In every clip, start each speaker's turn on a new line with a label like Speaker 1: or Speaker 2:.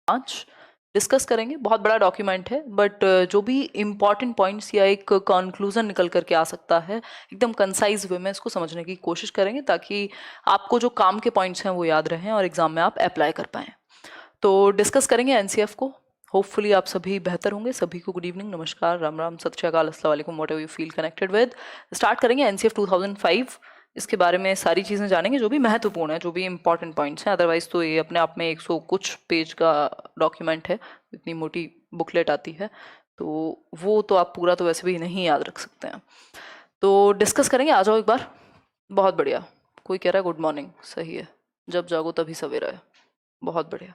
Speaker 1: 5 discuss करेंगे। बहुत बड़ा डॉक्यूमेंट है, बट जो भी इम्पॉर्टेंट पॉइंट्स या एक कंक्लूजन निकल करके आ सकता है एकदम कंसाइज वे में इसको समझने की कोशिश करेंगे, ताकि आपको जो काम के पॉइंट्स हैं वो याद रहें और एग्जाम में आप अप्लाई कर पाएं। तो डिस्कस करेंगे एनसीएफ को। होपफुली आप सभी बेहतर होंगे। सभी को गुड इवनिंग, नमस्कार, राम राम, सत श्री अकाल, अस्सलाम वालेकुम, whatever you feel connected with. Start करेंगे एनसीएफ 2005। इसके बारे में सारी चीज़ें जानेंगे जो भी महत्वपूर्ण है, जो भी इंपॉर्टेंट पॉइंट्स हैं। अदरवाइज तो ये अपने आप में 100 कुछ पेज का डॉक्यूमेंट है, इतनी मोटी बुकलेट आती है, तो वो तो आप पूरा तो वैसे भी नहीं याद रख सकते हैं। तो डिस्कस करेंगे, आ जाओ एक बार। बहुत बढ़िया। कोई कह रहा है गुड मॉर्निंग, सही है, जब जागो तभी सवेरा है। बहुत बढ़िया।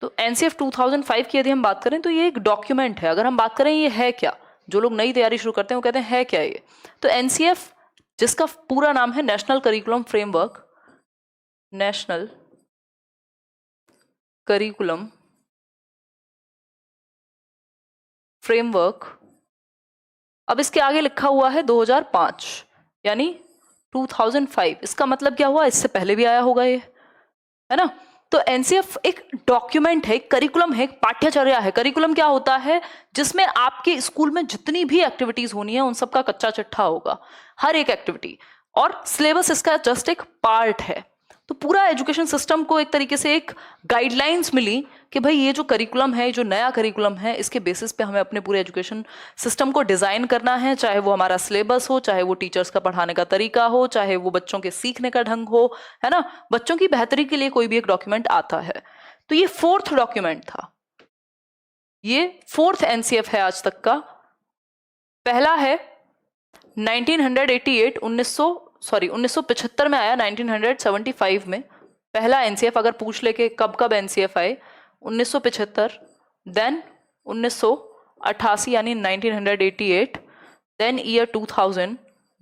Speaker 1: तो एनसीएफ 2005 की यदि हम बात करें तो ये एक डॉक्यूमेंट है। अगर हम बात करें ये है क्या, जो लोग नई तैयारी शुरू करते हैं वो कहते हैं है क्या ये। तो एनसीएफ, जिसका पूरा नाम है national curriculum framework, national curriculum framework, अब इसके आगे लिखा हुआ है 2005, यानी 2005। इसका मतलब क्या हुआ, इससे पहले भी आया होगा ये, है ना। तो एनसीएफ एक डॉक्यूमेंट है, एक करिकुलम है, एक पाठ्यचर्या है। करिकुलम क्या होता है, जिसमें आपके स्कूल में जितनी भी एक्टिविटीज होनी है उन सबका कच्चा चिट्ठा होगा, हर एक एक्टिविटी, और सिलेबस इसका जस्ट एक पार्ट है। तो पूरा एजुकेशन सिस्टम को एक तरीके से एक गाइडलाइंस मिली कि भाई ये जो करिकुलम है, जो नया करिकुलम है, इसके बेसिस पे हमें अपने पूरे एजुकेशन सिस्टम को डिजाइन करना है। चाहे वो हमारा सिलेबस हो, चाहे वो टीचर्स का पढ़ाने का तरीका हो, चाहे वो बच्चों के सीखने का ढंग हो, है ना। बच्चों की बेहतरी के लिए कोई भी एक डॉक्यूमेंट आता है। तो ये 4th डॉक्यूमेंट था, ये 4th एनसीएफ है आज तक का। पहला है 1988 1975 में आया, 1975 में पहला एनसीएफ। अगर पूछ ले के कब कब एनसीएफ आए, 1975, देन 1988 यानी 1988, देन ईयर 2000,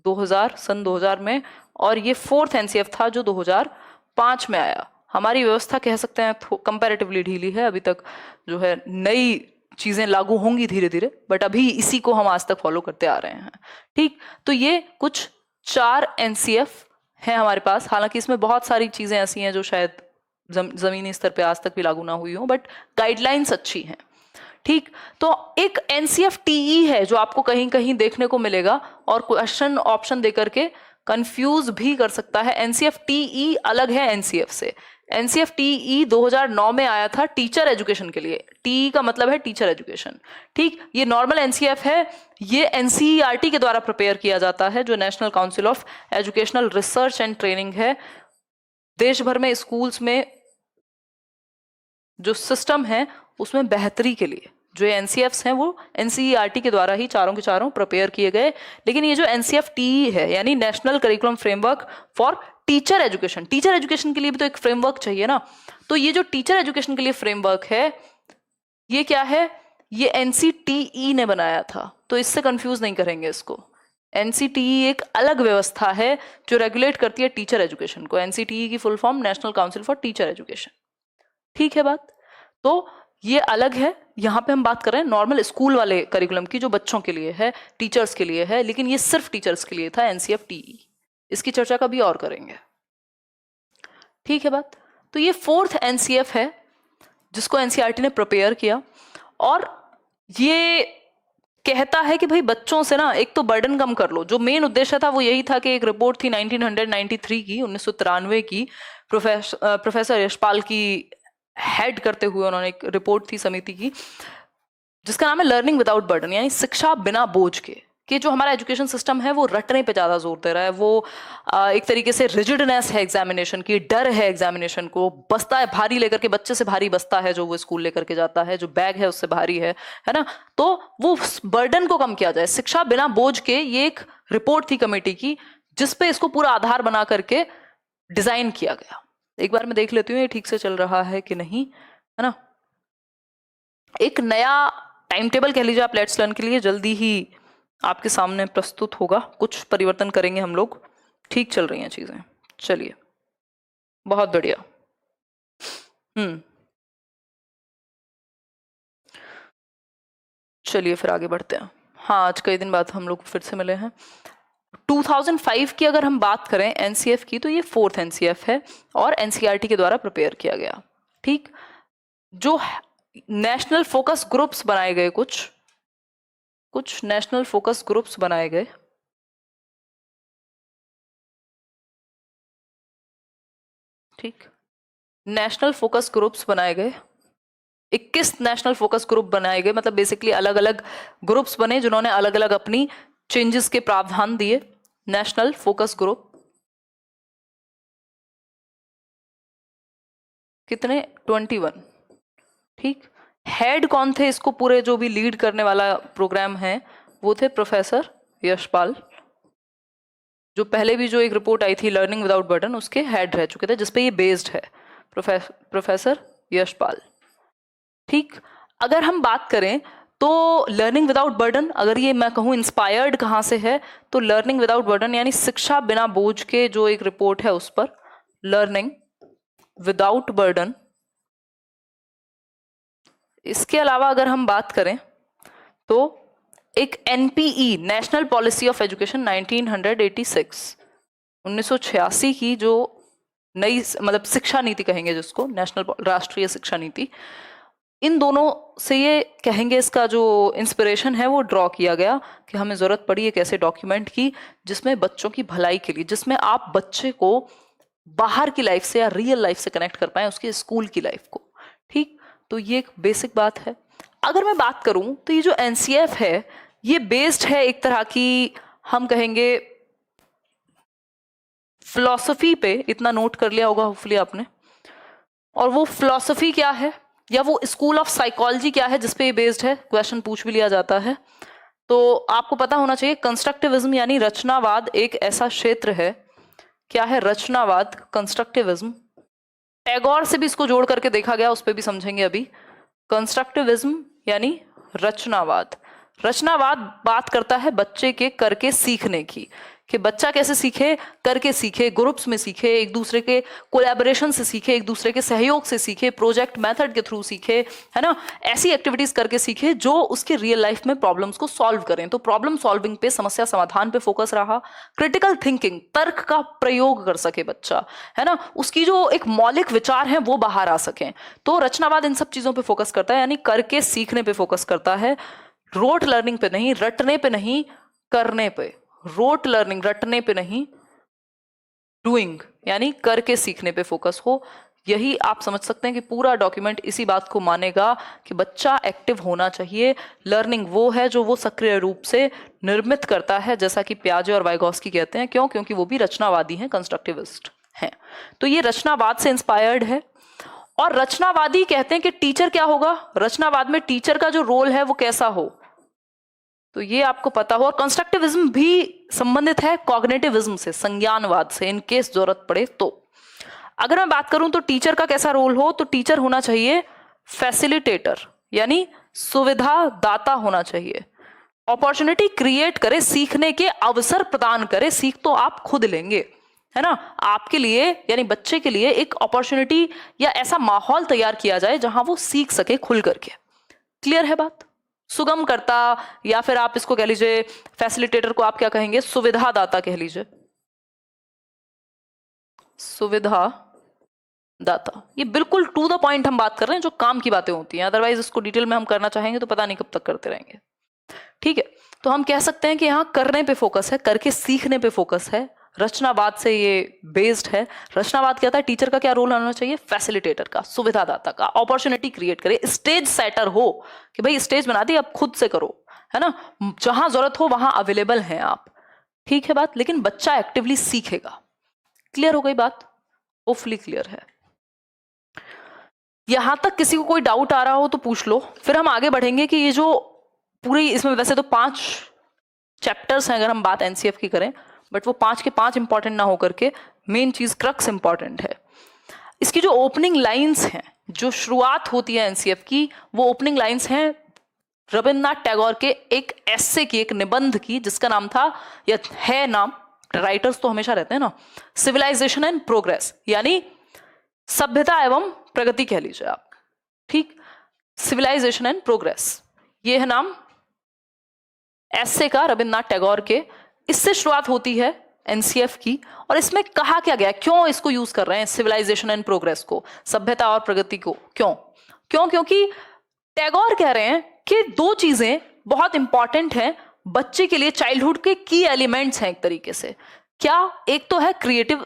Speaker 1: 2000, सन 2000 में, और ये 4th एनसीएफ था जो 2005 में आया। हमारी व्यवस्था कह सकते हैं कंपैरेटिवली ढीली है, अभी तक जो है नई चीजें लागू होंगी धीरे धीरे, बट अभी इसी को हम आज तक फॉलो करते आ रहे हैं। ठीक, तो ये कुछ 4 एनसीएफ हैं हमारे पास। हालांकि इसमें बहुत सारी चीजें ऐसी हैं जो शायद जमीनी स्तर पे आज तक भी लागू ना हुई हो, बट गाइडलाइंस अच्छी हैं। ठीक, तो एक एनसीएफ टीई है जो आपको कहीं कहीं देखने को मिलेगा और क्वेश्चन ऑप्शन देकर के कंफ्यूज भी कर सकता है। एनसीएफ टीई अलग है एनसीएफ से। एनसीएफ टीई 2009 में आया था टीचर एजुकेशन के लिए। टीई का मतलब है टीचर एजुकेशन। ठीक, ये नॉर्मल एनसीएफ है, ये एनसीईआरटी के द्वारा प्रिपेयर किया जाता है, जो national council of educational research and training है। देश भर में स्कूल्स में जो सिस्टम है उसमें बेहतरी के लिए जो एनसीएफ्स हैं वो एनसीईआरटी के द्वारा ही चारों के चारों प्रिपेयर किए गए। लेकिन ये जो एनसीएफ टीई है, यानी national curriculum framework for teacher education, teacher education के लिए भी तो एक फ्रेमवर्क चाहिए ना। तो ये जो टीचर एजुकेशन के लिए फ्रेमवर्क है, ये क्या है, ये एनसीटीई ने बनाया था, तो इससे कंफ्यूज नहीं करेंगे इसको। एनसीटीई एक अलग व्यवस्था है जो रेगुलेट करती है टीचर एजुकेशन को। एनसीटीई की full form national council for teacher education. ठीक है बात, तो ये अलग है। यहाँ पे हम बात कर रहे हैं नॉर्मल स्कूल वाले करिकुलम की, जो बच्चों के लिए है, टीचर्स के लिए है, लेकिन ये सिर्फ टीचर्स के लिए था, एनसीएफ टीई। इसकी चर्चा कभी और करेंगे। ठीक है बात, तो ये 4th एनसीएफ है जिसको एनसीईआरटी ने प्रिपेयर किया, और ये कहता है कि भाई बच्चों से ना एक तो बर्डन कम कर लो। जो मेन उद्देश्य था वो यही था कि एक रिपोर्ट थी 1993 की, 1993 की, प्रोफेसर यशपाल की हेड करते हुए उन्होंने एक रिपोर्ट थी समिति की, जिसका नाम है लर्निंग विदाउट बर्डन, यानी शिक्षा बिना बोझ के। कि जो हमारा एजुकेशन सिस्टम है वो रटने पे ज्यादा जोर दे रहा है, वो एक तरीके से रिजिडनेस है एग्जामिनेशन की, डर है एग्जामिनेशन को, बस्ता है भारी लेकर के, बच्चे से भारी बस्ता है जो वो स्कूल लेकर के जाता है, जो बैग है उससे भारी है ना। तो वो बर्डन को कम किया जाए, शिक्षा बिना बोझ के। ये एक रिपोर्ट थी कमेटी की जिसपे इसको पूरा आधार बना करके डिजाइन किया गया। एक बार मैं देख लेती हूँ ये ठीक से चल रहा है कि नहीं, है ना। एक नया टाइम टेबल कह लीजिए आप लेट्स लर्न के लिए जल्दी ही आपके सामने प्रस्तुत होगा। कुछ परिवर्तन करेंगे हम लोग। ठीक चल रही हैं चीजें, चलिए बहुत बढ़िया। चलिए फिर आगे बढ़ते हैं। हाँ, आज कई दिन बाद हम लोग फिर से मिले हैं। 2005 की अगर हम बात करें एनसीएफ की, तो ये 4th एनसीएफ है और एनसीईआरटी के द्वारा प्रिपेयर किया गया। ठीक, जो नेशनल फोकस ग्रुप्स बनाए गए, कुछ नेशनल फोकस ग्रुप्स बनाए गए, ठीक, नेशनल फोकस ग्रुप्स बनाए गए, 21 नेशनल फोकस ग्रुप बनाए गए, मतलब बेसिकली अलग अलग ग्रुप्स बने जिन्होंने अलग अलग अपनी चेंजेस के प्रावधान दिए। नेशनल फोकस ग्रुप कितने? 21, ठीक। हेड कौन थे इसको पूरे जो भी लीड करने वाला प्रोग्राम है, वो थे प्रोफेसर यशपाल, जो पहले भी जो एक रिपोर्ट आई थी लर्निंग विदाउट बर्डन, उसके हेड रह चुके थे, जिसपे ये बेस्ड है, प्रोफेसर यशपाल, ठीक। अगर हम बात करें तो लर्निंग विदाउट बर्डन, अगर ये मैं कहूँ इंस्पायर्ड कहाँ से है, तो लर्निंग विदाउट बर्डन यानी शिक्षा बिना बोझ के जो एक रिपोर्ट है उस पर, लर्निंग विदाउट बर्डन। इसके अलावा अगर हम बात करें तो एक NPE, national policy of education 1986 की जो नई मतलब शिक्षा नीति कहेंगे जिसको, नेशनल राष्ट्रीय शिक्षा नीति, इन दोनों से ये कहेंगे इसका जो इंस्पिरेशन है वो ड्रॉ किया गया कि हमें जरूरत पड़ी एक ऐसे डॉक्यूमेंट की जिसमें बच्चों की भलाई के लिए, जिसमें आप बच्चे को बाहर की लाइफ से या रियल लाइफ से कनेक्ट कर पाए, उसकी स्कूल की लाइफ को, ठीक। तो ये एक बेसिक बात है। अगर मैं बात करूं तो ये जो एनसीएफ है ये बेस्ड है एक तरह की, हम कहेंगे फिलॉसफी पे, इतना नोट कर लिया होगा होपफुली आपने। और वो फिलॉसफी क्या है या वो स्कूल ऑफ साइकोलॉजी क्या है जिसपे ये बेस्ड है, क्वेश्चन पूछ भी लिया जाता है। तो आपको पता होना चाहिए कंस्ट्रक्टिविज्म यानी रचनावाद एक ऐसा क्षेत्र है। क्या है? रचनावाद, कंस्ट्रक्टिविज्म। टैगोर से भी इसको जोड़ करके देखा गया, उस पर भी समझेंगे अभी। कंस्ट्रक्टिविज्म यानी रचनावाद। रचनावाद बात करता है बच्चे के करके सीखने की, कि बच्चा कैसे सीखे, करके सीखे, ग्रुप्स में सीखे, एक दूसरे के कोलैबोरेशन से सीखे, एक दूसरे के सहयोग से सीखे, प्रोजेक्ट मेथड के थ्रू सीखे, है ना, ऐसी एक्टिविटीज करके सीखे जो उसके रियल लाइफ में प्रॉब्लम्स को सॉल्व करें। तो प्रॉब्लम सॉल्विंग पे, समस्या समाधान पे फोकस रहा, क्रिटिकल थिंकिंग, तर्क का प्रयोग कर सके बच्चा, है ना, उसकी जो एक मौलिक विचार है वो बाहर आ सके। तो रचनावाद इन सब चीजों पे फोकस करता है, यानी करके सीखने पे फोकस करता है, रोट लर्निंग पे नहीं, रटने पे नहीं, करने पे। रोट लर्निंग, रटने पे नहीं, डूइंग यानी करके सीखने पे फोकस हो। यही आप समझ सकते हैं कि पूरा डॉक्यूमेंट इसी बात को मानेगा कि बच्चा एक्टिव होना चाहिए। लर्निंग वो है जो वो सक्रिय रूप से निर्मित करता है, जैसा कि पियाजे और वाइगोस्की कहते हैं। क्यों? क्योंकि वो भी रचनावादी हैं, कंस्ट्रक्टिविस्ट हैं। तो ये रचनावाद से इंस्पायर्ड है। और रचनावादी कहते हैं कि टीचर क्या होगा, रचनावाद में टीचर का जो रोल है वो कैसा हो, तो ये आपको पता हो। और कंस्ट्रक्टिविज्म भी संबंधित है कॉग्निटिविज्म से, संज्ञानवाद से, इन केस जरूरत पड़े तो। अगर मैं बात करूं तो टीचर का कैसा रोल हो, तो टीचर होना चाहिए फैसिलिटेटर, यानी सुविधा दाता होना चाहिए। अपॉर्चुनिटी क्रिएट करे, सीखने के अवसर प्रदान करे, सीख तो आप खुद लेंगे, है ना, आपके लिए यानी बच्चे के लिए एक अपॉर्चुनिटी या ऐसा माहौल तैयार किया जाए जहां वो सीख सके खुल करके। क्लियर है बात? सुगम करता, या फिर आप इसको कह लीजिए, फैसिलिटेटर को आप क्या कहेंगे, सुविधा दाता कह लीजिए, सुविधा दाता। ये बिल्कुल टू द पॉइंट हम बात कर रहे हैं, जो काम की बातें होती हैं, अदरवाइज इसको डिटेल में हम करना चाहेंगे तो पता नहीं कब तक करते रहेंगे। ठीक है, तो हम कह सकते हैं कि यहाँ करने पे फोकस है, करके सीखने पे फोकस है, रचनावाद से ये बेस्ड है। रचनावाद कहता है टीचर का क्या रोल होना चाहिए, फैसिलिटेटर का, सुविधादाता का, अपॉर्चुनिटी क्रिएट करे, स्टेज सेटर हो कि भाई स्टेज बना दी, अब खुद से करो, है ना, जहां जरूरत हो वहां अवेलेबल हैं आप। ठीक है बात, लेकिन बच्चा एक्टिवली सीखेगा। क्लियर हो गई बात? होपफुली क्लियर है। यहां तक किसी को कोई डाउट आ रहा हो तो पूछ लो, फिर हम आगे बढ़ेंगे कि ये जो पूरी, इसमें वैसे तो 5 चैप्टर्स हैं अगर हम बात एनसीएफ की करें, बट वो 5 के 5 इंपॉर्टेंट ना होकर के मेन चीज क्रक्स इंपॉर्टेंट है। इसकी जो ओपनिंग लाइंस हैं, जो शुरुआत होती है एनसीएफ की, वो ओपनिंग लाइंस हैं रविन्द्रनाथ टैगोर के एक एस्से की, एक निबंध की, जिसका नाम था, या है नाम, राइटर्स तो हमेशा रहते हैं ना, सिविलाइजेशन एंड प्रोग्रेस, यानी सभ्यता एवं प्रगति कह लीजिए आप। ठीक, सिविलाइजेशन एंड प्रोग्रेस, ये है नाम एस्से का रविन्द्रनाथ टैगोर के। इससे शुरुआत होती है एनसीएफ की। और इसमें कहा क्या गया, क्यों इसको यूज कर रहे हैं सिविलाइजेशन एंड प्रोग्रेस को, सभ्यता और प्रगति को, क्यों? क्यों? क्योंकि टैगोर कह रहे हैं कि दो चीजें बहुत इंपॉर्टेंट हैं बच्चे के लिए, चाइल्डहुड के की एलिमेंट्स हैं एक तरीके से। क्या? एक तो है क्रिएटिव,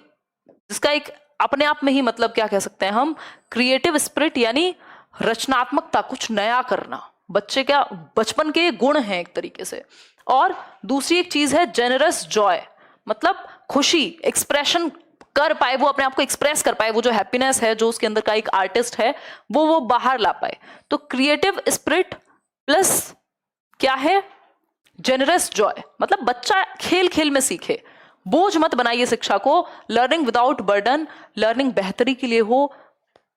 Speaker 1: जिसका एक अपने आप में ही मतलब क्या कह सकते हैं हम, क्रिएटिव स्पिरिट यानी रचनात्मकता, कुछ नया करना, बच्चे का बचपन के गुण हैं एक तरीके से। और दूसरी एक चीज है जेनरस जॉय, मतलब खुशी, एक्सप्रेशन कर पाए, वो अपने आप को एक्सप्रेस कर पाए, वो जो हैप्पीनेस है, जो उसके अंदर का एक आर्टिस्ट है, वो बाहर ला पाए। तो क्रिएटिव स्पिरिट प्लस क्या है, जेनरस जॉय, मतलब बच्चा खेल खेल में सीखे, बोझ मत बनाइए शिक्षा को, लर्निंग विदाउट बर्डन, लर्निंग बेहतरी के लिए हो,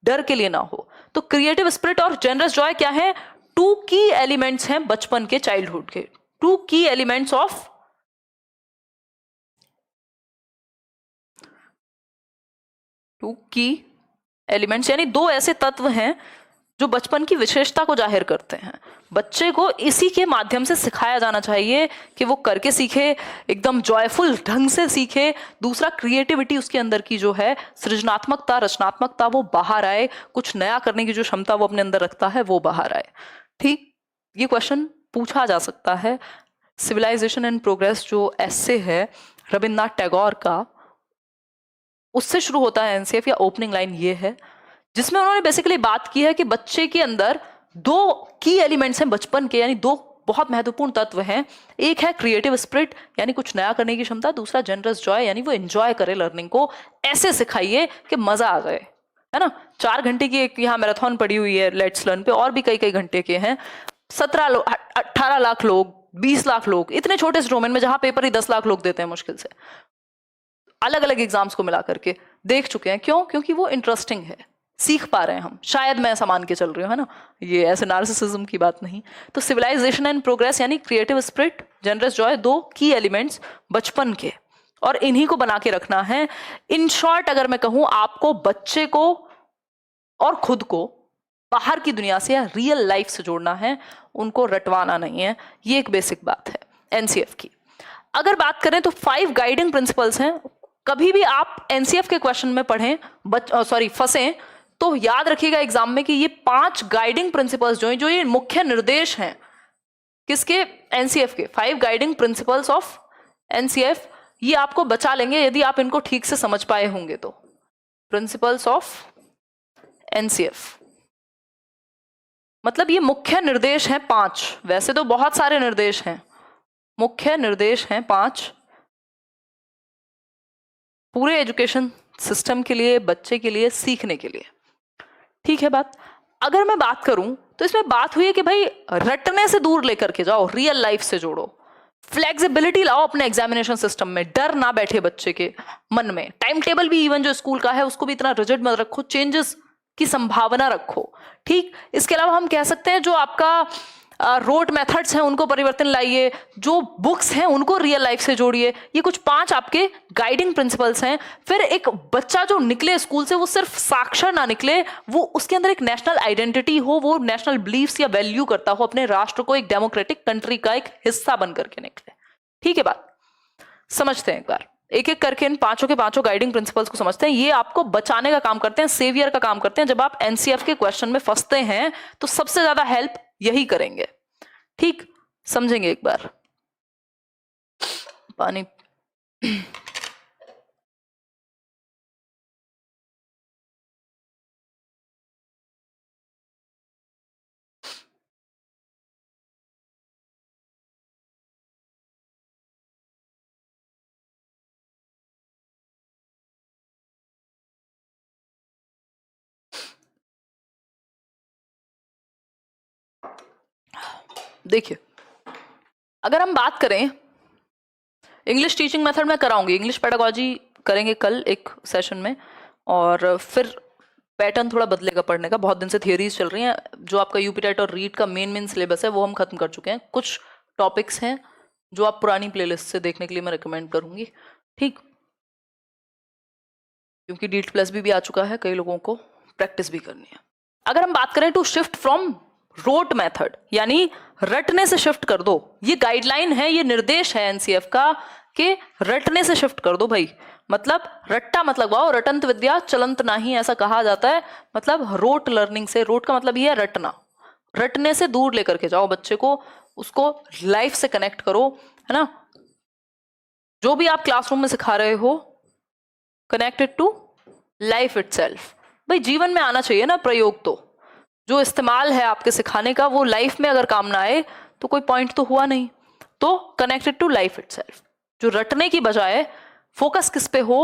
Speaker 1: डर के लिए ना हो। तो क्रिएटिव स्पिरिट और जेनरस जॉय क्या है, टू की एलिमेंट्स हैं बचपन के, चाइल्डहुड के, टू की एलिमेंट्स ऑफ टू की एलिमेंट्स, यानी दो ऐसे तत्व हैं जो बचपन की विशेषता को जाहिर करते हैं। बच्चे को इसी के माध्यम से सिखाया जाना चाहिए कि वो करके सीखे, एकदम जॉयफुल ढंग से सीखे। दूसरा, क्रिएटिविटी उसके अंदर की जो है, सृजनात्मकता, रचनात्मकता, वो बाहर आए, कुछ नया करने की जो क्षमता वो अपने अंदर रखता है वो बाहर आए। ठीक, ये क्वेश्चन पूछा जा सकता है। सिविलाइजेशन एंड प्रोग्रेस जो एस्से है रविन्द्रनाथ टैगोर का, उससे शुरू होता है एनसीएफ, या ओपनिंग लाइन ये है जिसमें उन्होंने बेसिकली बात की है कि बच्चे के अंदर दो की एलिमेंट्स हैं बचपन के, यानी दो बहुत महत्वपूर्ण तत्व हैं। एक है क्रिएटिव स्पिरिट यानी कुछ नया करने की क्षमता, दूसरा जनरस जॉय यानी वो एंजॉय करे लर्निंग को, ऐसे सिखाइए कि मजा आ जाए, है ना। 4 घंटे की एक यहाँ मैराथन पड़ी हुई है लेट्स लर्न पे, और भी कई कई घंटे के हैं। 18 लाख लोग, 20 लाख लोग, इतने छोटे से डोमेन में जहां पेपर ही 10 लाख लोग देते हैं मुश्किल से, अलग अलग एग्जाम्स को मिला करके देख चुके हैं। क्यों? क्योंकि वो इंटरेस्टिंग है, सीख पा रहे हैं हम, शायद मैं ऐसा मान के चल रही हूँ, है ना, ये ऐसे नार्सिसिज्म की बात नहीं। तो सिविलाइजेशन एंड प्रोग्रेस यानी क्रिएटिव स्पिरिट, जनरस जॉय, दो की एलिमेंट्स बचपन के, और इन्हीं को बना के रखना है। इन शॉर्ट अगर मैं कहूं, आपको बच्चे को और खुद को बाहर की दुनिया से या रियल लाइफ से जोड़ना है, उनको रटवाना नहीं है। ये एक बेसिक बात है एनसीएफ की। अगर बात करें तो 5 गाइडिंग प्रिंसिपल्स हैं। कभी भी आप एनसीएफ के क्वेश्चन में पढ़ें, फंसें, तो याद रखिएगा एग्जाम में कि ये 5 गाइडिंग प्रिंसिपल्स जो ये मुख्य निर्देश हैं किसके, एनसीएफ के, 5 गाइडिंग प्रिंसिपल्स ऑफ एनसीएफ, ये आपको बचा लेंगे यदि आप इनको ठीक से समझ पाए होंगे तो। प्रिंसिपल्स ऑफ एनसीएफ मतलब ये मुख्य निर्देश हैं 5, वैसे तो बहुत सारे निर्देश हैं, मुख्य निर्देश हैं 5 पूरे एजुकेशन सिस्टम के लिए, बच्चे के लिए, सीखने के लिए। ठीक है बात। अगर मैं बात करूं तो इसमें बात हुई है कि भाई रटने से दूर लेकर के जाओ, रियल लाइफ से जोड़ो, फ्लेक्सिबिलिटी लाओ अपने एग्जामिनेशन सिस्टम में, डर ना बैठे बच्चे के मन में। टाइम टेबल भी इवन जो स्कूल का है उसको भी इतना रिजिड मत रखो, चेंजेस की संभावना रखो। ठीक, इसके अलावा हम कह सकते हैं जो आपका रोट मेथड्स हैं उनको परिवर्तन लाइए, जो बुक्स हैं उनको रियल लाइफ से जोड़िए। ये कुछ 5 आपके गाइडिंग प्रिंसिपल्स हैं। फिर एक बच्चा जो निकले स्कूल से वो सिर्फ साक्षर ना निकले, वो उसके अंदर एक नेशनल आइडेंटिटी हो, वो नेशनल बिलीफ्स या वैल्यू करता हो, अपने राष्ट्र को एक डेमोक्रेटिक कंट्री का एक हिस्सा बन करके निकले। ठीक है बात, समझते हैं एक बार एक एक करके इन 5 के 5 गाइडिंग प्रिंसिपल्स को समझते हैं। ये आपको बचाने का काम करते हैं, सेवियर का काम करते हैं। जब आप एनसीएफ के क्वेश्चन में फंसते हैं तो सबसे ज्यादा हेल्प यही करेंगे। ठीक, समझेंगे एक बार। पानी देखिए, अगर हम बात करें इंग्लिश टीचिंग मेथड में कराऊंगी, इंग्लिश पेडागोजी करेंगे कल एक सेशन में, और फिर पैटर्न थोड़ा बदलेगा पढ़ने का। बहुत दिन से थियरीज चल रही हैं, जो आपका यूपी टेट और रीट का मेन सिलेबस है वो हम खत्म कर चुके हैं। कुछ टॉपिक्स हैं जो आप पुरानी प्लेलिस्ट से देखने के लिए मैं रिकमेंड करूंगी। ठीक, क्योंकि डीट प्लस भी आ चुका है, कई लोगों को प्रैक्टिस भी करनी है। अगर हम बात करें to shift from rote method यानी रटने से शिफ्ट कर दो, ये गाइडलाइन है, ये निर्देश है एनसीएफ का कि रटने से शिफ्ट कर दो भाई, मतलब रट्टा मतलब वाओ, रटंत विद्या चलंत नाही, ऐसा कहा जाता है। मतलब रोट लर्निंग से, रोट का मतलब ये है रटना, रटने से दूर लेकर के जाओ बच्चे को, उसको लाइफ से कनेक्ट करो, है ना। जो भी आप क्लासरूम में सिखा रहे हो, कनेक्टेड टू लाइफ इटसेल्फ। भाई जीवन में आना चाहिए ना प्रयोग, तो जो इस्तेमाल है आपके सिखाने का वो लाइफ में अगर काम ना आए तो कोई पॉइंट तो हुआ नहीं। तो कनेक्टेड टू लाइफ इटसेल्फ, जो रटने की बजाय फोकस किस पे हो,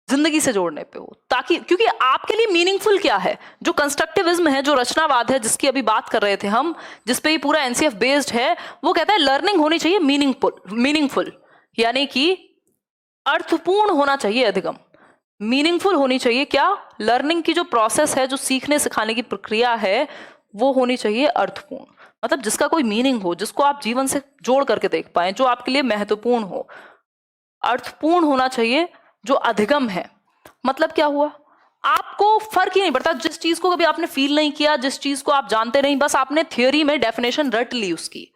Speaker 1: जिंदगी से जोड़ने पे हो, ताकि क्योंकि आपके लिए मीनिंगफुल क्या है, जो कंस्ट्रक्टिविज्म है, जो रचनावाद है जिसकी अभी बात कर रहे थे हम, जिसपे ये पूरा एनसीएफ बेस्ड है, वो कहता है लर्निंग होनी चाहिए मीनिंगफुल, यानी कि अर्थपूर्ण होना चाहिए, अधिगम मीनिंगफुल होनी चाहिए। क्या? लर्निंग की जो प्रोसेस है, जो सीखने सिखाने की प्रक्रिया है, वो होनी चाहिए अर्थपूर्ण, मतलब जिसका कोई मीनिंग हो, जिसको आप जीवन से जोड़ करके देख पाए, जो आपके लिए महत्वपूर्ण हो। अर्थपूर्ण होना चाहिए। जो अधिगम है, मतलब क्या हुआ, आपको फर्क ही नहीं पड़ता, जिस चीज को कभी आपने फील नहीं किया, जिस चीज को आप जानते नहीं, बस आपने थियोरी में डेफिनेशन रट ली उसकी,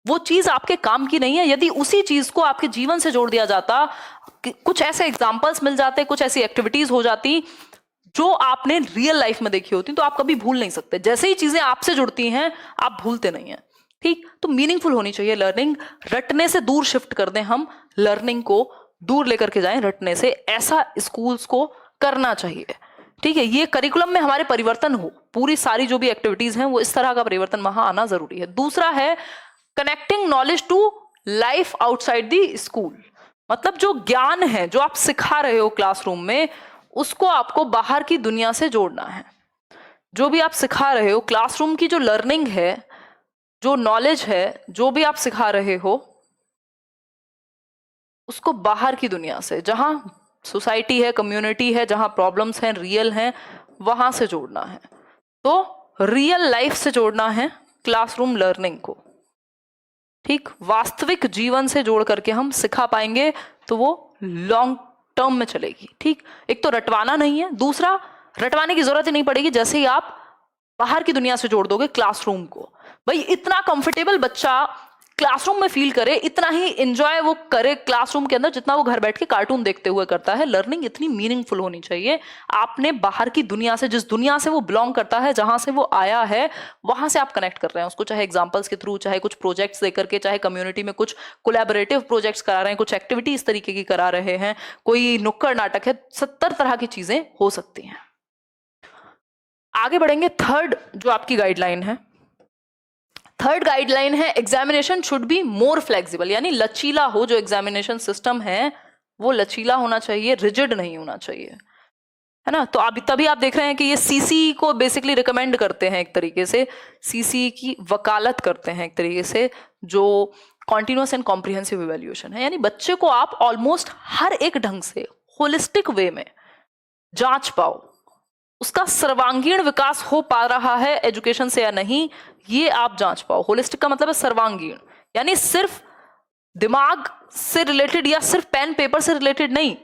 Speaker 1: वो चीज आपके काम की नहीं है। यदि उसी चीज को आपके जीवन से जोड़ दिया जाता, कुछ ऐसे एग्जाम्पल्स मिल जाते, कुछ ऐसी एक्टिविटीज हो जाती जो आपने रियल लाइफ में देखी होती, तो आप कभी भूल नहीं सकते। जैसे ही चीजें आपसे जुड़ती हैं आप भूलते नहीं हैं, ठीक। तो मीनिंगफुल होनी चाहिए लर्निंग, रटने से दूर शिफ्ट कर दें हम, लर्निंग को दूर लेकर के जाएं रटने से, ऐसा स्कूल्स को करना चाहिए, ठीक है। ये करिकुलम में हमारे परिवर्तन हो, पूरी सारी जो भी एक्टिविटीज हैं वो इस तरह का परिवर्तन वहां आना जरूरी है। दूसरा है connecting knowledge to life outside the school, मतलब जो ज्ञान है जो आप सिखा रहे हो क्लासरूम में, उसको आपको बाहर की दुनिया से जोड़ना है। जो भी आप सिखा रहे हो, क्लासरूम की जो लर्निंग है, जो नॉलेज है, जो भी आप सिखा रहे हो, उसको बाहर की दुनिया से, जहां सोसाइटी है, कम्युनिटी है, जहां प्रॉब्लम्स हैं, रियल हैं, वहां से जोड़ना है। तो रियल लाइफ से जोड़ना है क्लासरूम लर्निंग को, ठीक। वास्तविक जीवन से जोड़ करके हम सिखा पाएंगे तो वो लॉन्ग टर्म में चलेगी, ठीक। एक तो रटवाना नहीं है, दूसरा रटवाने की जरूरत ही नहीं पड़ेगी, जैसे ही आप बाहर की दुनिया से जोड़ दोगे क्लासरूम को। भाई इतना कंफर्टेबल बच्चा क्लासरूम में फील करे, इतना ही एंजॉय वो करे क्लासरूम के अंदर जितना वो घर बैठ के कार्टून देखते हुए करता है। लर्निंग इतनी मीनिंगफुल होनी चाहिए। आपने बाहर की दुनिया से, जिस दुनिया से वो बिलोंग करता है, जहां से वो आया है, वहां से आप कनेक्ट कर रहे हैं उसको, चाहे एग्जाम्पल्स के थ्रू, चाहे कुछ प्रोजेक्ट्स देकर के, चाहे कम्युनिटी में कुछ कोलैबोरेटिव प्रोजेक्ट्स करा रहे हैं, कुछ एक्टिविटी इस तरीके की करा रहे हैं, कोई नुक्कड़ नाटक है, 70 तरह की चीजें हो सकती हैं। आगे बढ़ेंगे। थर्ड जो आपकी गाइडलाइन है, थर्ड गाइडलाइन है examination should be more flexible, यानी लचीला हो। जो एग्जामिनेशन सिस्टम है वो लचीला होना चाहिए, रिजिड नहीं होना चाहिए, है ना। तो अभी तभी आप देख रहे हैं कि ये सीसी को बेसिकली रिकमेंड करते हैं, एक तरीके से सीसी की वकालत करते हैं एक तरीके से, जो कॉन्टिन्यूअस एंड कॉम्प्रिहेंसिव इवैल्यूएशन है। यानी बच्चे को आप ऑलमोस्ट हर एक ढंग से होलिस्टिक वे में जांच पाओ, उसका सर्वांगीण विकास हो पा रहा है एजुकेशन से या नहीं, ये आप जांच पाओ। होलिस्टिक का मतलब है सर्वांगीण, यानी सिर्फ दिमाग से रिलेटेड या सिर्फ पेन पेपर से रिलेटेड नहीं,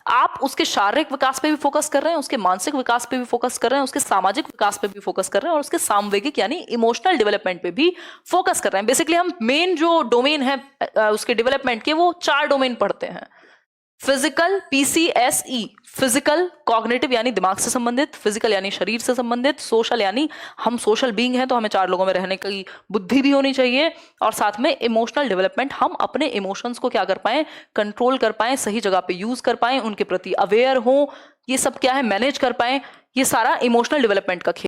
Speaker 1: आप उसके शारीरिक विकास पे भी फोकस कर रहे हैं, उसके मानसिक विकास पे भी फोकस कर रहे हैं, उसके सामाजिक विकास पे भी फोकस कर रहे हैं, और उसके सामवेगिक यानी इमोशनल डेवलपमेंट पे भी फोकस कर रहे हैं। बेसिकली हम मेन जो डोमेन है उसके डेवलपमेंट के, वो 4 डोमेन पढ़ते हैं। फिजिकल, PCSE, फिजिकल कॉग्निटिव यानी दिमाग से संबंधित, फिजिकल यानी शरीर से संबंधित, सोशल यानी हम सोशल बीइंग हैं तो हमें 4 लोगों में रहने की बुद्धि भी होनी चाहिए, और साथ में इमोशनल डेवलपमेंट, हम अपने इमोशंस को क्या कर पाएं, कंट्रोल कर पाएं, सही जगह पे यूज कर पाएं, उनके प्रति अवेयर हों, ये सब क्या है, मैनेज कर पाएं। ये सारा इमोशनल डेवलपमेंट का खेल